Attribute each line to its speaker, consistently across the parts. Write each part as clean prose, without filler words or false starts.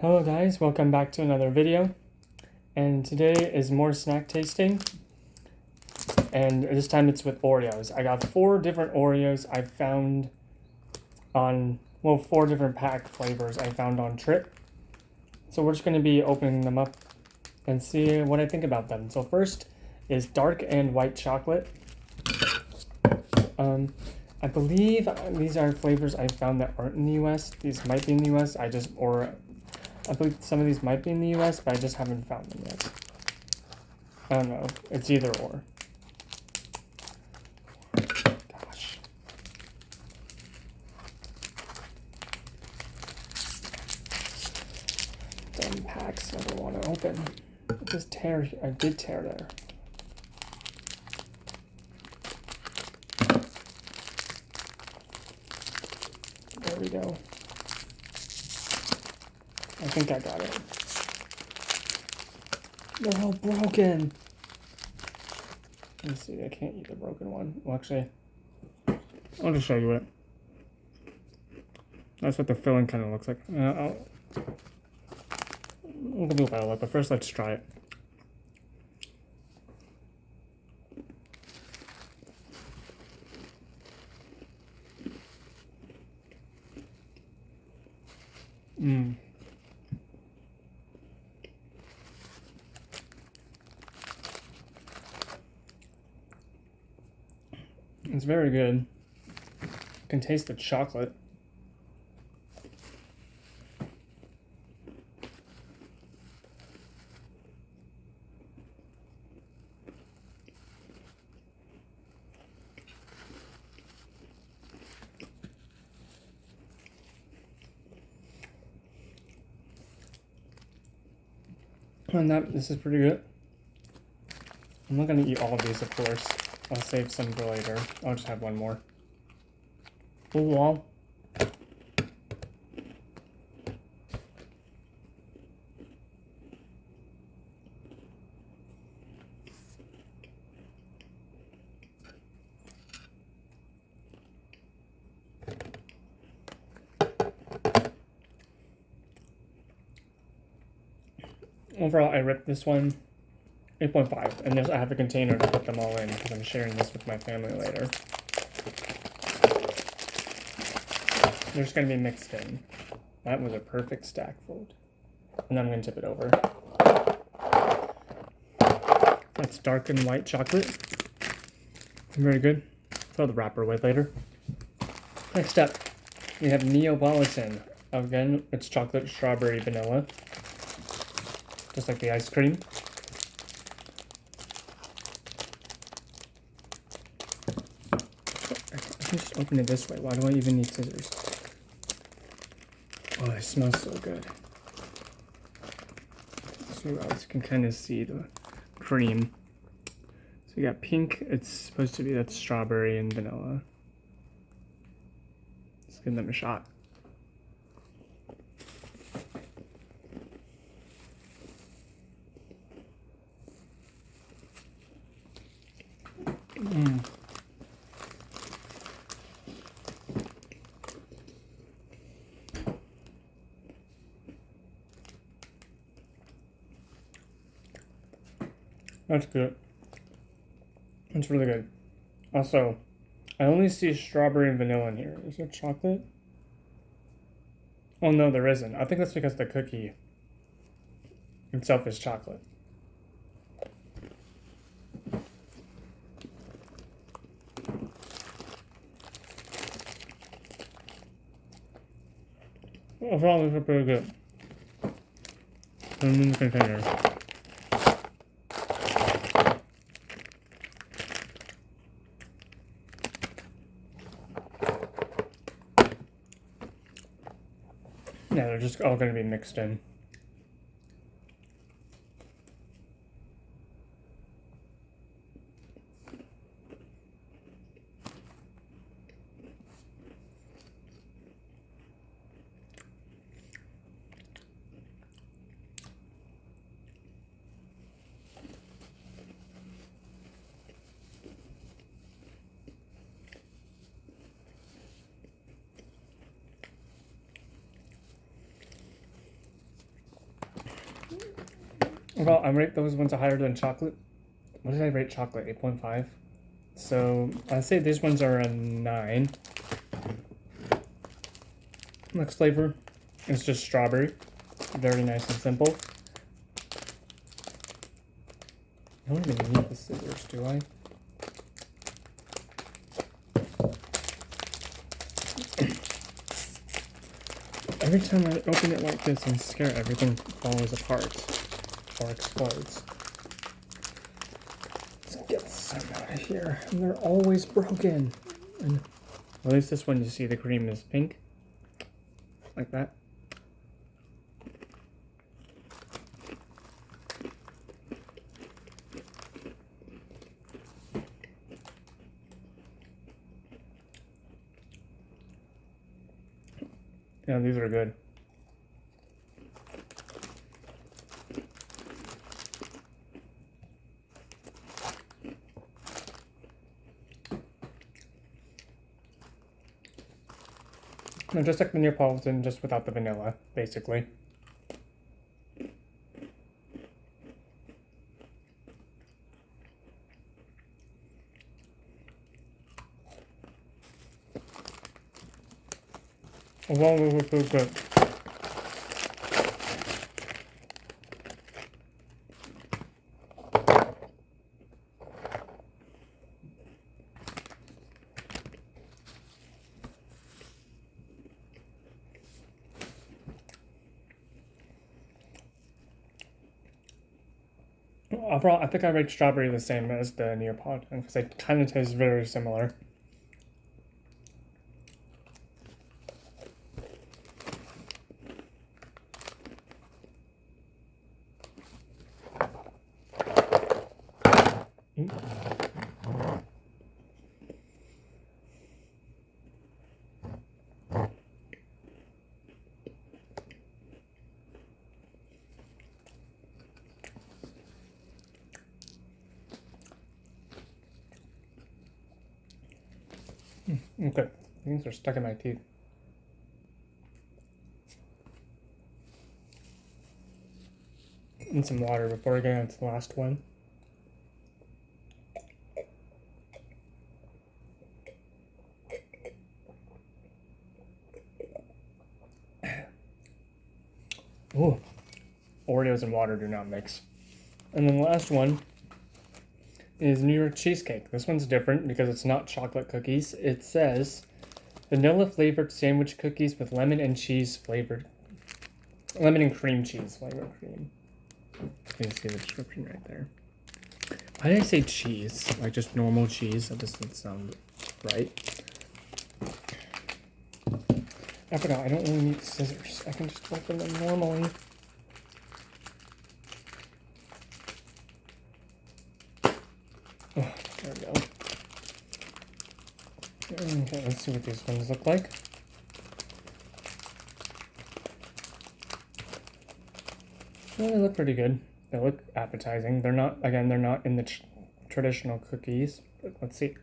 Speaker 1: Hello guys, welcome back to another video. And today is more snack tasting. And this time it's with Oreos. I got 4 different Oreos I found on, 4 different pack flavors I found on Trip. So we're just going to be opening them up and see what I think about them. So first is dark and white chocolate. I believe these are flavors I found that aren't in the US. These might be in the US. I believe some of these might be in the US, but I just haven't found them yet. I don't know. It's either or. Gosh. Dumb packs never want to open. Just tear. I did tear there. There we go. I think I got it. They're all broken. Let's see, I can't eat the broken one. Well, actually, I'll just show you it. That's what the filling kind of looks like. We'll do that a lot, but first let's try it. It's very good. You can taste the chocolate. And this is pretty good. I'm not going to eat all of these, of course. I'll save some for later. I'll just have one more. Ooh, well. Overall, I ripped this one 8.5, and I have a container to put them all in because I'm sharing this with my family later. They're just going to be mixed in. That was a perfect stack fold. And then I'm going to tip it over. That's dark and white chocolate. Very good. Throw the wrapper away later. Next up, we have Neapolitan. Again, it's chocolate, strawberry, vanilla. Just like the ice cream. I can just open it this way. Why do I even need scissors? Oh, it smells so good. So you can kind of see the cream. So you got pink. It's supposed to be that's strawberry and vanilla. Let's give them a shot. That's good. It's really good. Also, I only see strawberry and vanilla in here. Is there chocolate? Oh no, there isn't. I think that's because the cookie itself is chocolate. Overall, these are pretty good. Put them in the container. Yeah, they're just all going to be mixed in. Well, I rate those ones higher than chocolate. What did I rate chocolate? 8.5. So I'd say these ones are a 9. Next flavor is just strawberry. Very nice and simple. I don't even need the scissors, do I? Every time I open it like this, I'm scared everything falls apart or explodes. Let's get some out of here. And they're always broken. And at least this one, you see the cream is pink. Like that. Yeah, these are good. They're just like the Neapolitan, just without the vanilla, basically. Well, we would feel good. Overall, I think I rate strawberry the same as the Neapolitan because they kind of taste very similar. Okay, things are stuck in my teeth. And some water before we get into the last one. Ooh, Oreos and water do not mix. And then the last one is New York cheesecake. This one's different because it's not chocolate cookies. It says vanilla flavored sandwich cookies with lemon and cream cheese flavored cream. You can see the description right there. Why did I say cheese? Like just normal cheese? That doesn't sound right. I forgot, I don't really need scissors. I can just open them normally. Oh, there we go. Okay, let's see what these ones look like. Well, they look pretty good. They look appetizing. They're not, again, they're not in the traditional cookies. But let's see.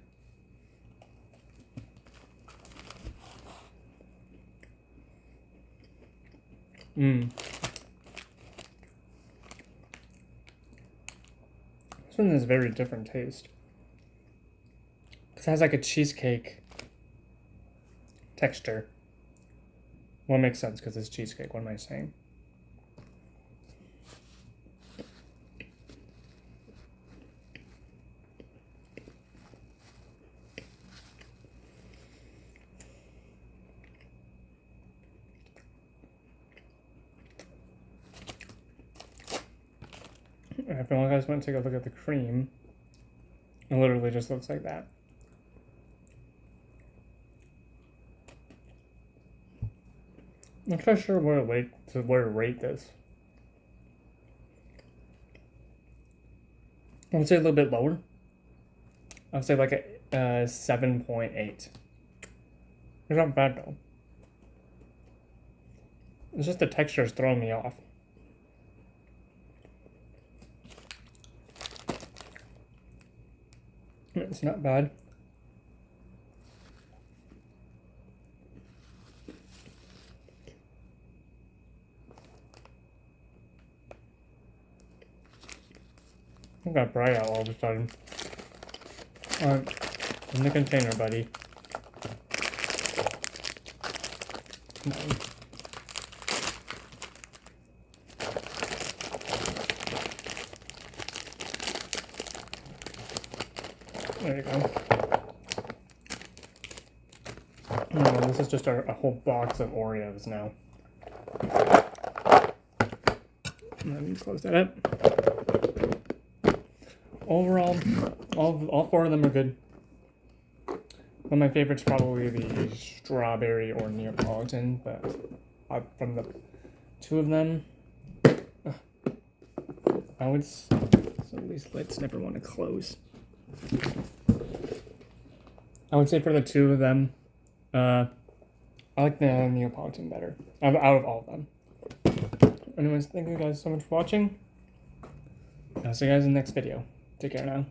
Speaker 1: This one has a very different taste. It has like a cheesecake texture. Well, it makes sense because it's cheesecake. What am I saying? If you guys want to take a look at the cream, it literally just looks like that. I'm not sure where to rate this. I would say a little bit lower. I would say like a 7.8. It's not bad though. It's just the texture is throwing me off. It's not bad. I got bright out all of a sudden. Alright, in the container, buddy. No. There you go. Oh, this is just a whole box of Oreos now. Let me close that up. Overall, all four of them are good. One of my favorites probably the strawberry or Neapolitan, but from the two of them, I would. So these lids never want to close. I would say for the two of them, I like the Neapolitan better out of all of them. Anyways, thank you guys so much for watching. I'll see you guys in the next video. Take care now.